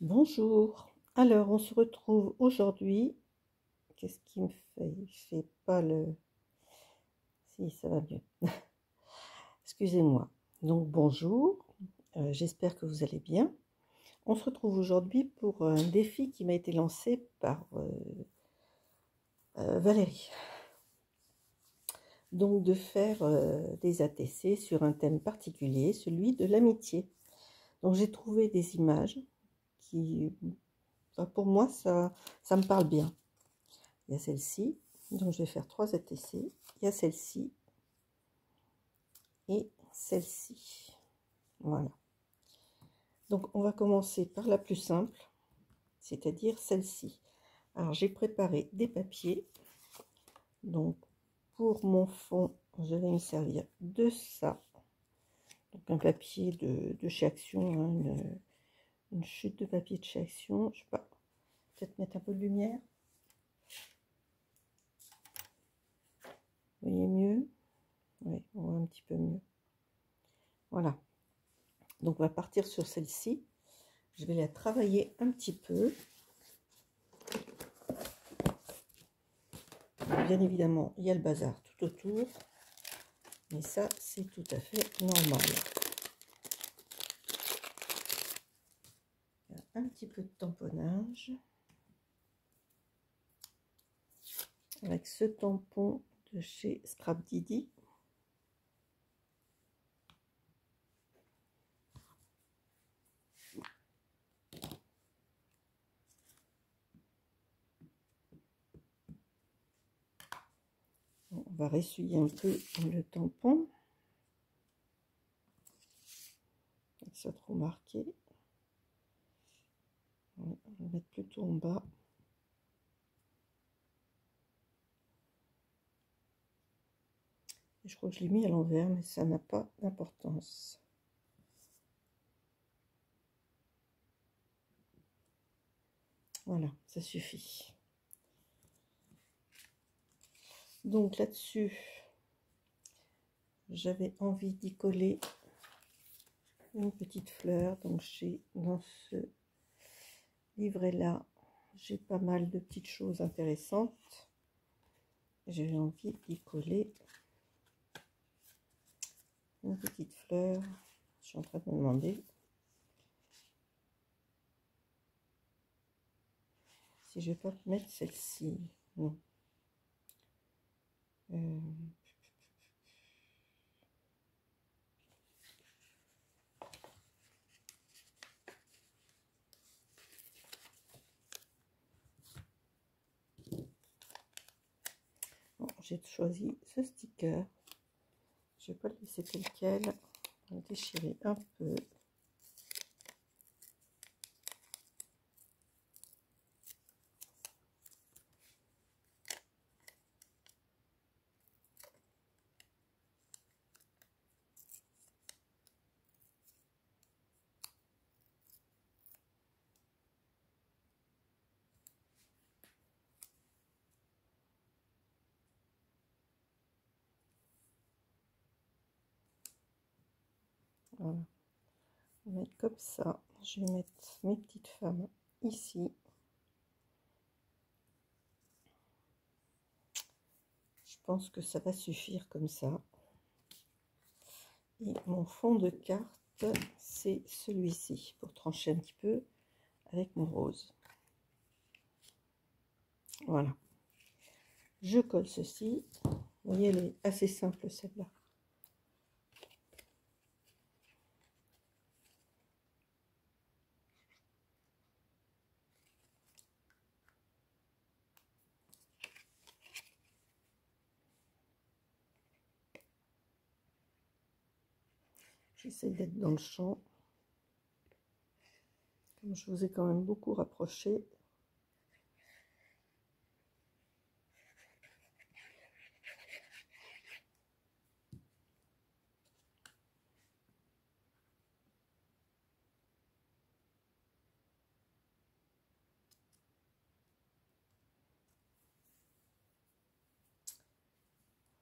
Bonjour. Alors, on se retrouve aujourd'hui. Qu'est-ce qui me fait? Je sais pas le. Si, ça va mieux. Excusez-moi. Donc, bonjour. J'espère que vous allez bien. On se retrouve aujourd'hui pour un défi qui m'a été lancé par Valérie. Donc, de faire des ATC sur un thème particulier, celui de l'amitié. Donc, j'ai trouvé des images qui, pour moi, ça me parle bien. Il y a celle-ci, donc je vais faire 3 ATC. Il y a celle-ci et celle-ci. Voilà. Donc on va commencer par la plus simple, c'est-à-dire celle-ci. Alors j'ai préparé des papiers. Donc pour mon fond, je vais me servir de ça. Donc un papier de chez Action, hein, une chute de papier de chez Action. Je sais pas, peut-être mettre un peu de lumière. Vous voyez mieux? Oui, on voit un petit peu mieux. Voilà. Donc on va partir sur celle-ci. Je vais la travailler un petit peu. Bien évidemment, il y a le bazar tout autour. Mais ça, c'est tout à fait normal. Il y a un petit peu de tamponnage. Avec ce tampon de chez Scrap Didi. On va ressuyer un peu le tampon. Ça trop marqué. On va le mettre plutôt en bas. Je crois que je l'ai mis à l'envers, mais ça n'a pas d'importance. Voilà, ça suffit. Donc là-dessus, j'avais envie d'y coller une petite fleur. Donc dans ce livret-là, j'ai pas mal de petites choses intéressantes. J'ai envie d'y coller une petite fleur. Je suis en train de me demander si je vais pas mettre celle-ci. Non. Bon, j'ai choisi ce sticker. Je vais pas le laisser tel quel. On va le déchirer un peu. Voilà. On va mettre comme ça. Je vais mettre mes petites femmes ici. Je pense que ça va suffire comme ça. Et mon fond de carte, c'est celui-ci, pour trancher un petit peu avec mon rose. Voilà. Je colle ceci. Vous voyez, elle est assez simple celle-là. J'essaie d'être dans le champ. Comme je vous ai quand même beaucoup rapproché.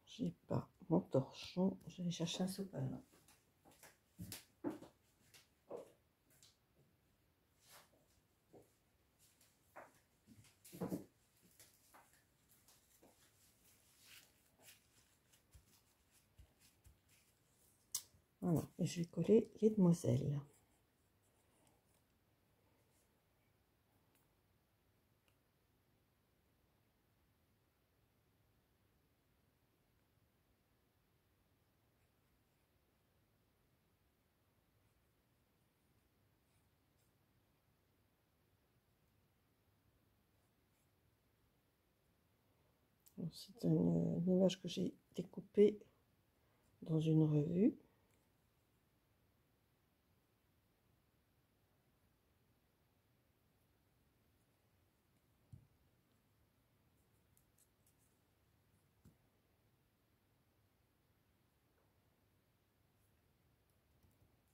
J'ai pas mon torchon. Je vais chercher un sopalin. Voilà, et je vais coller les demoiselles. C'est une image que j'ai découpée dans une revue.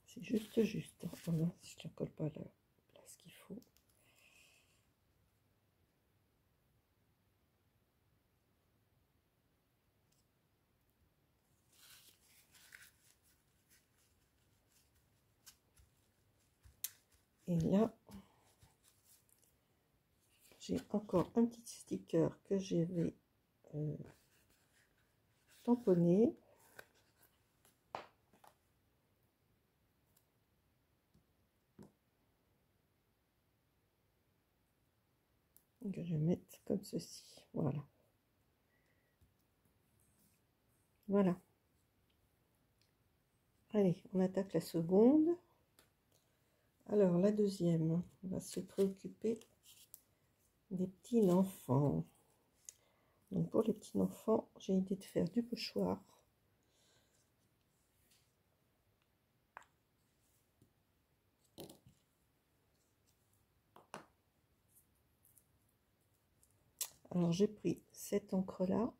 C'est juste. Voilà, si je ne colle pas la place qu'il faut. Et là, j'ai encore un petit sticker que je vais tamponner. Que je vais mettre comme ceci. Voilà. Voilà. Allez, on attaque la seconde. Alors, la deuxième, on va se préoccuper des petits enfants. Donc, pour les petits enfants, j'ai l'idée de faire du pochoir. Alors, j'ai pris cette encre-là.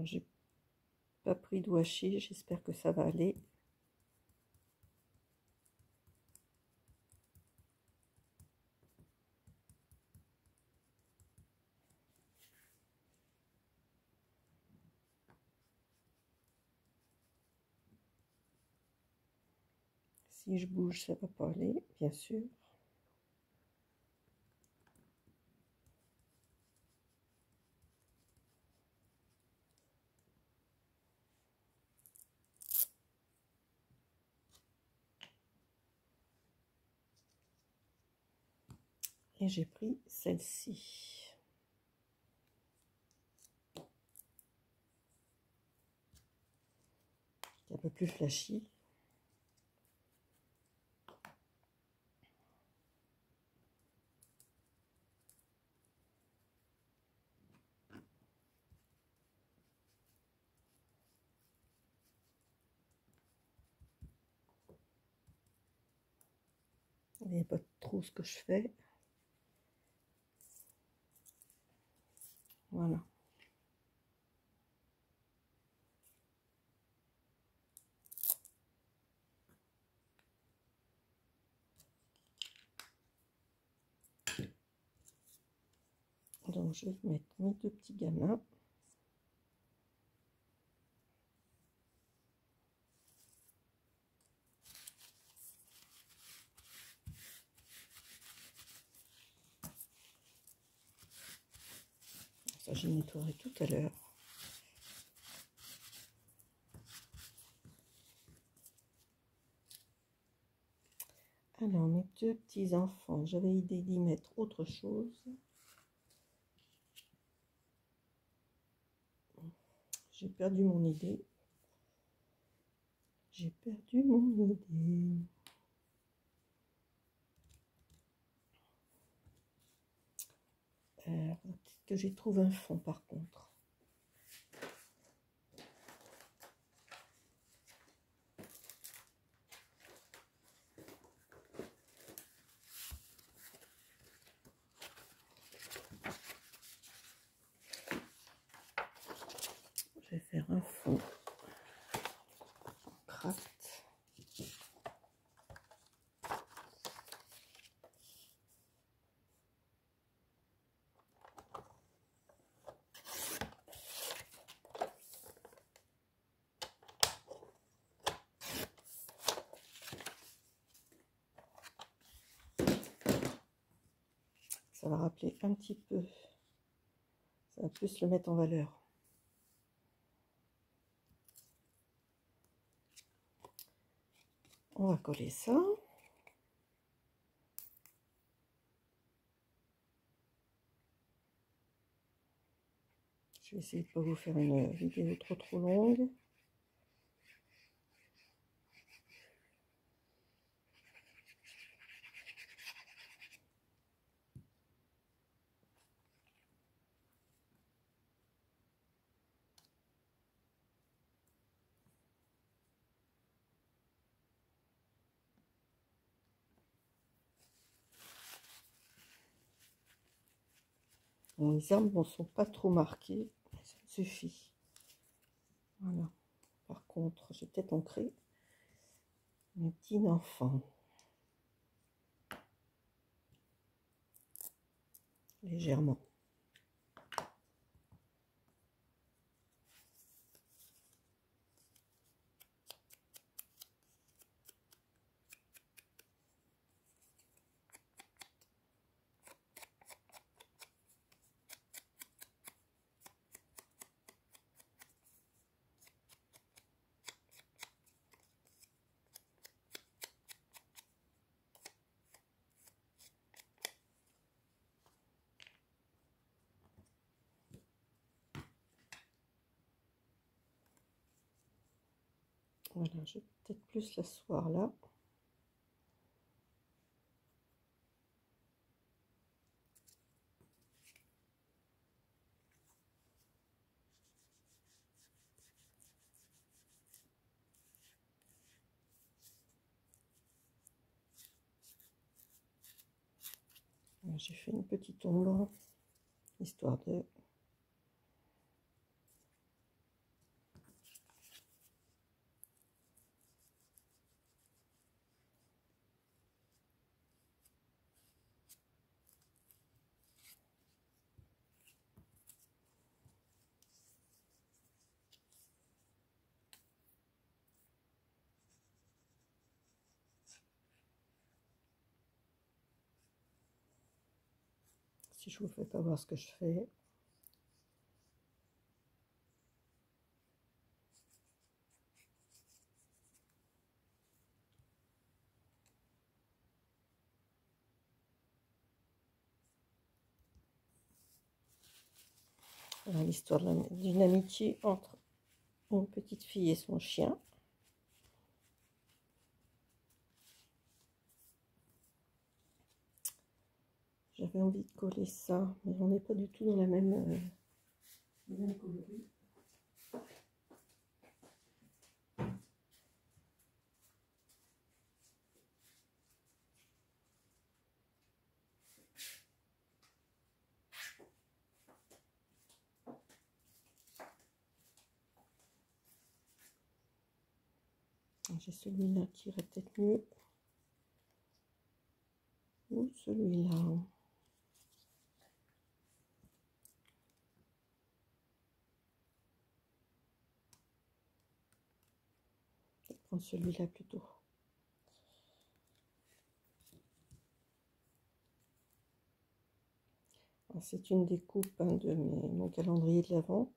J'ai pas pris de washi, j'espère que ça va aller. Si je bouge, ça va pas aller, bien sûr. Et j'ai pris celle-ci. Un peu plus flashy. Il n'y a pas trop ce que je fais. Voilà. Donc, je vais mettre mes deux petits gamins. Ça, je nettoierai tout à l'heure. Alors, mes deux petits enfants, j'avais l'idée d'y mettre autre chose. J'ai perdu mon idée. J'ai perdu mon idée. Peut-être que j'y trouve un fond par contre. Je vais faire un fond en craft. ça va rappeler un petit peu, ça va plus le mettre en valeur. On va coller ça. Je vais essayer de ne pas vous faire une vidéo trop longue. Bon, les arbres ne sont pas trop marqués, ça me suffit. Voilà. Par contre, j'ai peut-être ancré mes petits enfants. Légèrement. Voilà, je vais peut-être plus l'asseoir là. J'ai fait une petite ombre, histoire de... Si je vous fais pas voir ce que je fais. Voilà l'histoire d'une amitié entre une petite fille et son chien. J'avais envie de coller ça, mais on n'est pas du tout dans la même coloris. J'ai celui-là qui irait peut-être mieux. Ou celui-là. Je vais prendre celui-là plutôt. C'est une découpe de mon calendrier de l'Avent.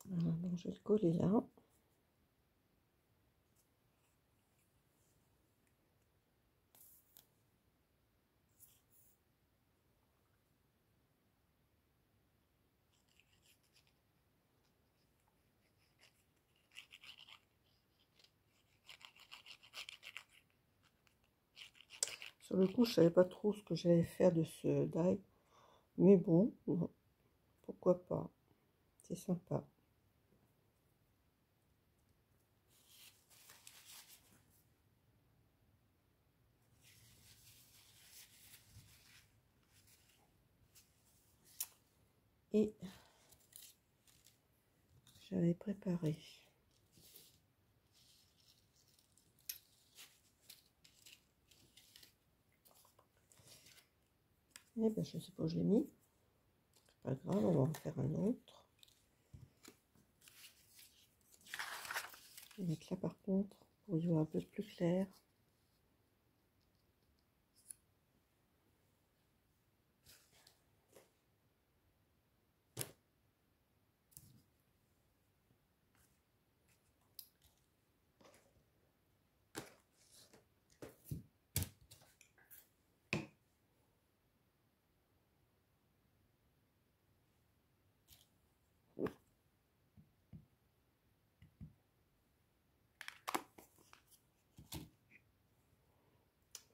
Voilà, donc je vais le coller là. Sur le coup, je savais pas trop ce que j'allais faire de ce die, mais bon, pourquoi pas, c'est sympa. Et j'avais préparé eh ben je sais pas où je l'ai mis, c'est pas grave, on va en faire un autre. vais mettre là par contre pour y voir un peu plus clair.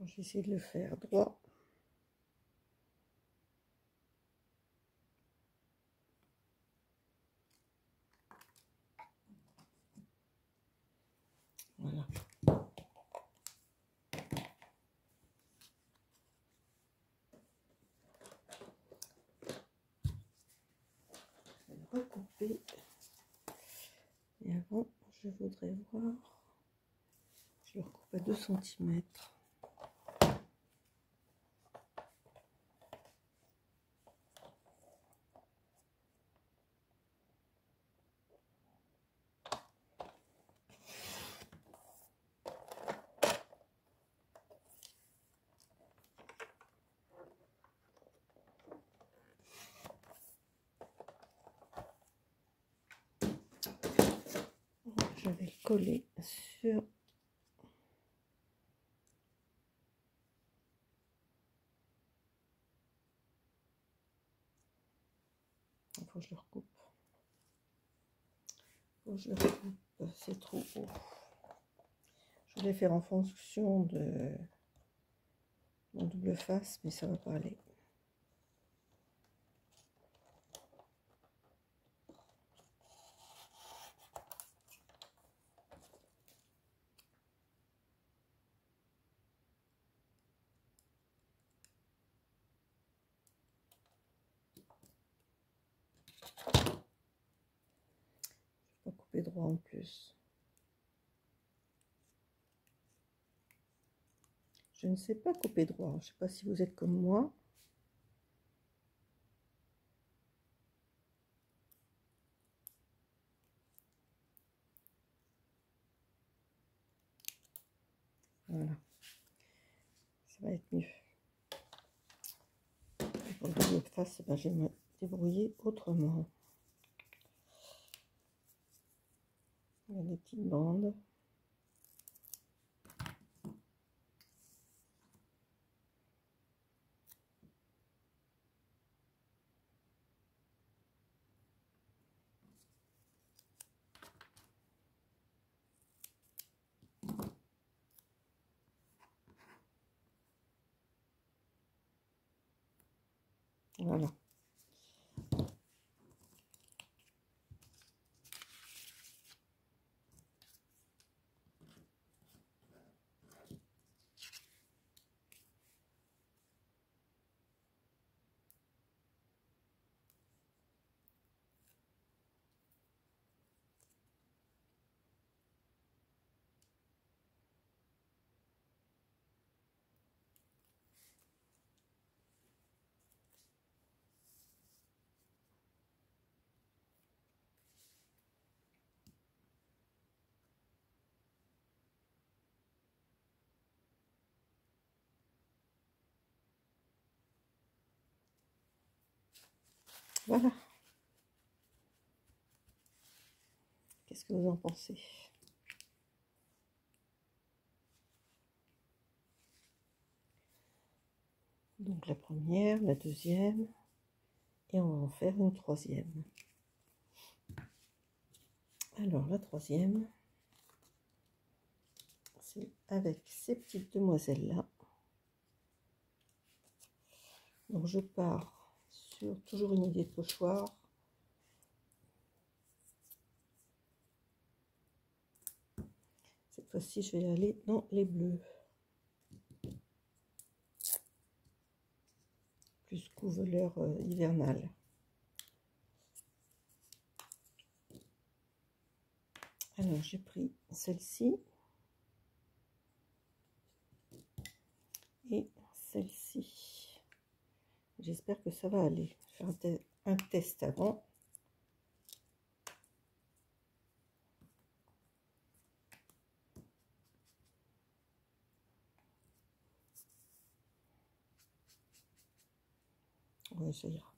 Je vais essayer de le faire droit. Voilà. Je vais recouper. Et avant, je voudrais voir. Je le recoupe à 2 cm. Je vais le coller sur il faut que je le recoupe. Faut que je le recoupe, c'est trop haut. Je voulais faire en fonction de mon double face, mais ça va pas aller. Je vais pas couper droit en plus. Je ne sais pas couper droit. Je ne sais pas si vous êtes comme moi. Voilà. Ça va être mieux. Et pour le double face, ben, je vais me débrouiller autrement. Il y a des petites bandes. Voilà. Voilà. Qu'est-ce que vous en pensez? Donc la première, la deuxième, et on va en faire une troisième. Alors la troisième, c'est avec ces petites demoiselles-là. Donc je pars sur toujours une idée de pochoir. Cette fois-ci, je vais aller dans les bleus. Plus couveleur hivernale. Alors j'ai pris celle-ci et celle-ci. J'espère que ça va aller. Je vais faire un test avant. Oui, ça ira.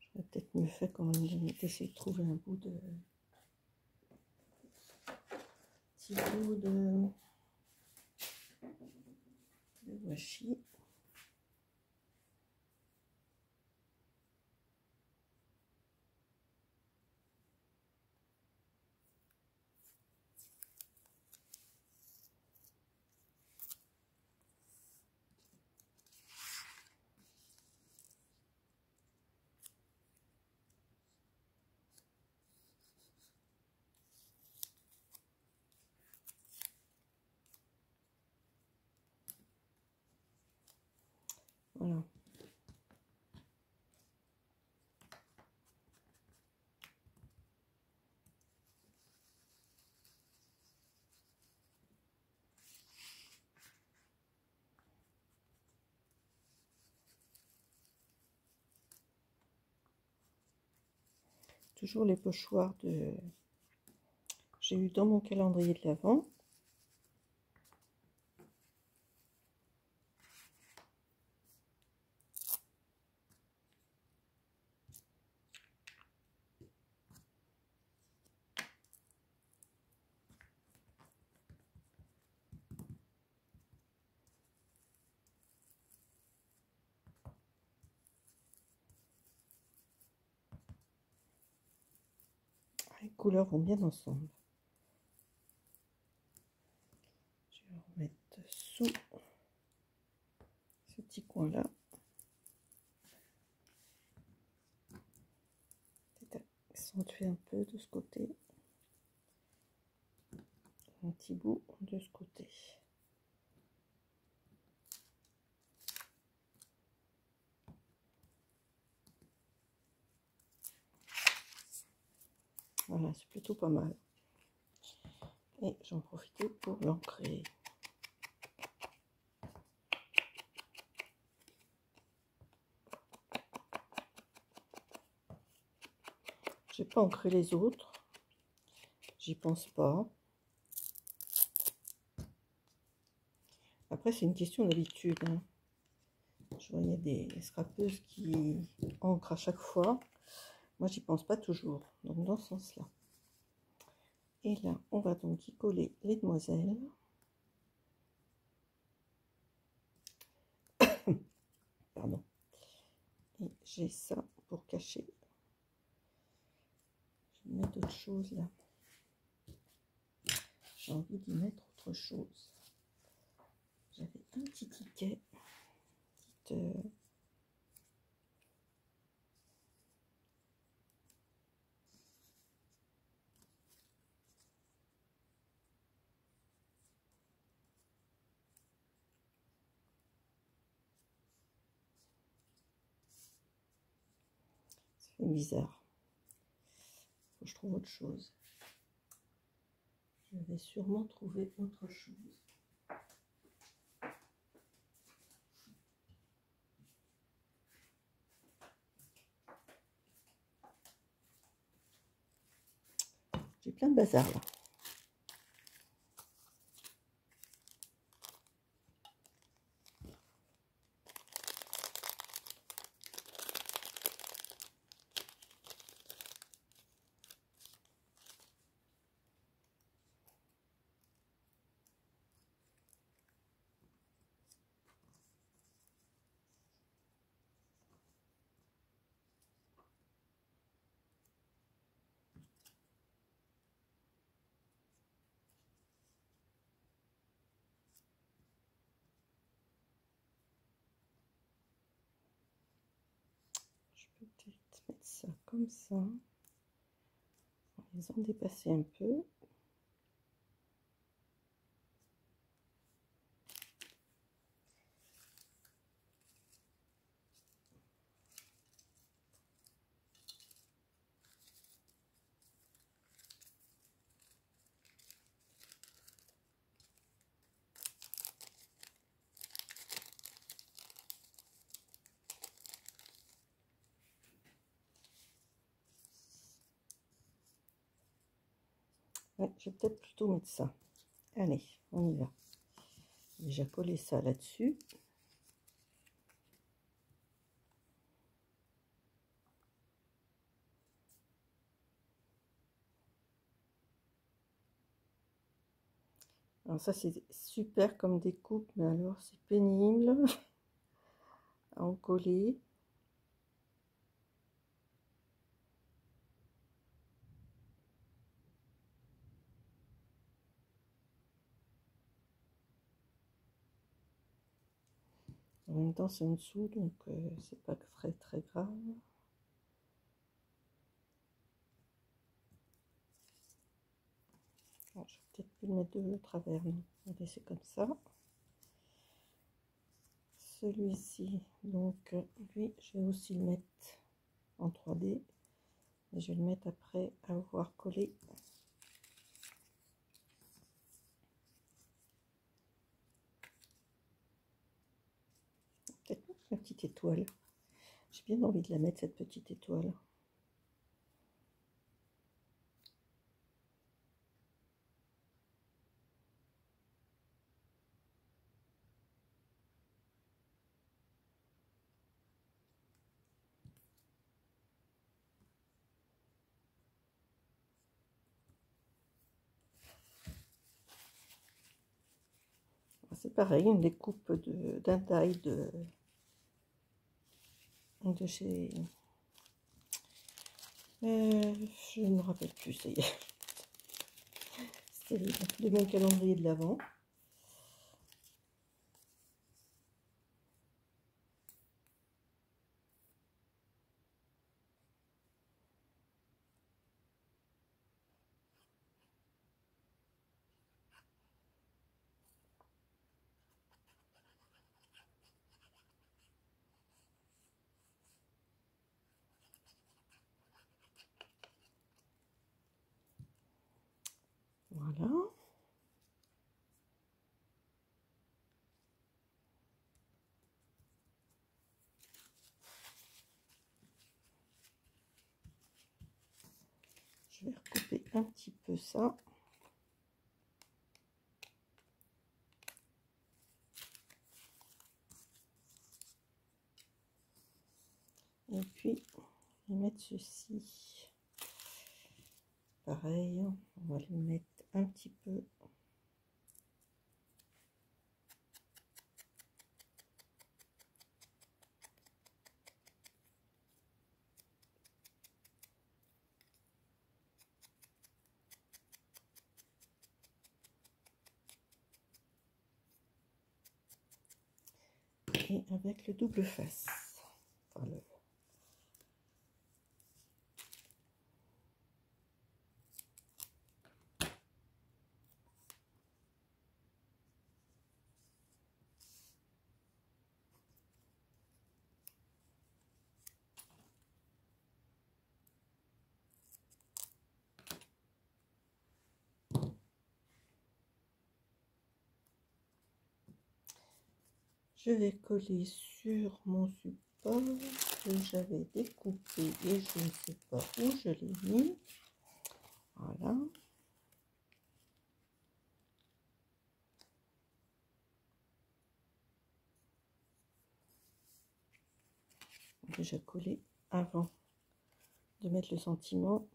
J'aurais peut-être mieux fait quand même d'essayer de trouver un bout de... petit bout de washi. Voilà. Toujours les pochoirs de... J'ai eu dans mon calendrier de l'Avent. Les couleurs vont bien ensemble. Je vais remettre sous ce petit coin là. Peut-être accentuer un peu de ce côté. Un petit bout de ce côté. Voilà, c'est plutôt pas mal. Et j'en profite pour l'ancrer. J'ai pas ancré les autres. J'y pense pas. Après, c'est une question d'habitude. Hein. Je vois, il y a des scrapeuses qui ancrent à chaque fois. Moi, j'y pense pas toujours. Donc, dans ce sens-là. Et là, on va donc y coller les demoiselles. Pardon. Et j'ai ça pour cacher. Je vais mettre d'autres choses là. J'ai envie d'y mettre autre chose. J'avais un petit ticket. C'est bizarre. Faut que je trouve autre chose. Je vais sûrement trouver autre chose. J'ai plein de bazar là. Je peux peut-être mettre ça comme ça. On va les en dépasser un peu. Ouais, je vais peut-être plutôt mettre ça. Allez, on y va. Déjà coller ça là-dessus. Alors ça c'est super comme découpe, mais alors c'est pénible à en coller. En même temps c'est en dessous, donc c'est pas très grave. Bon, je vais peut-être plus le mettre de travers, non. On va laisser comme ça. Celui-ci, donc lui, je vais aussi le mettre en 3D. Et je vais le mettre après avoir collé. Peut-être la petite étoile. J'ai bien envie de la mettre, cette petite étoile. C'est pareil, une découpe d'un taille de chez... je ne me rappelle plus, ça y est. C'était de mon calendrier de l'Avent. Voilà. Je vais recouper un petit peu ça. Et puis, je vais mettre ceci. Pareil, on va le mettre un petit peu. Et avec le double face. Enfin, je vais coller sur mon support que j'avais découpé et je ne sais pas où je l'ai mis. Voilà. Déjà collé avant de mettre le sentiment.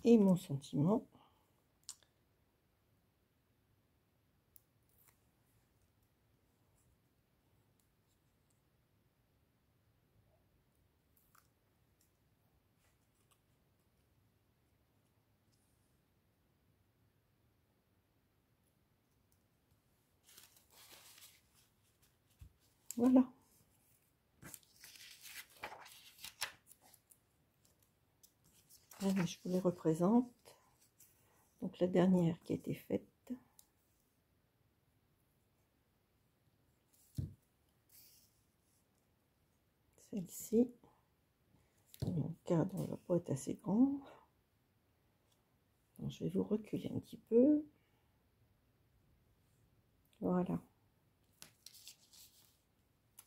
Et mon sentiment. Voilà. Allez, je vous les représente. Donc la dernière qui a été faite. Celle-ci. Mon cadre ne va pas être assez grand. Donc, je vais vous reculer un petit peu. Voilà.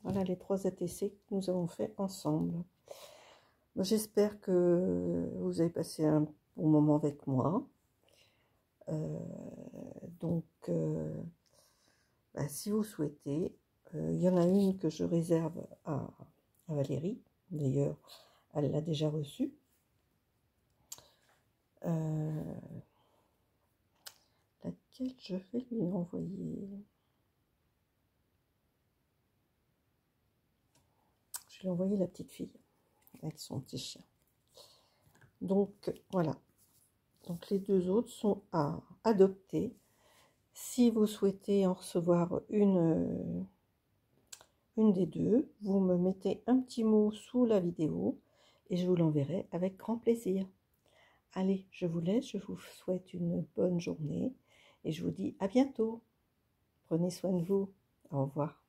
Voilà les 3 ATC que nous avons fait ensemble. J'espère que vous avez passé un bon moment avec moi. Si vous souhaitez, il y en a une que je réserve à Valérie. D'ailleurs, elle l'a déjà reçue. Laquelle je vais lui envoyer. Je vais lui envoyer la petite fille avec son petit chien. Donc voilà. Donc les 2 autres sont à adopter. Si vous souhaitez en recevoir une des 2, vous me mettez un petit mot sous la vidéo et je vous l'enverrai avec grand plaisir. Allez, je vous laisse, je vous souhaite une bonne journée et je vous dis à bientôt. Prenez soin de vous. Au revoir.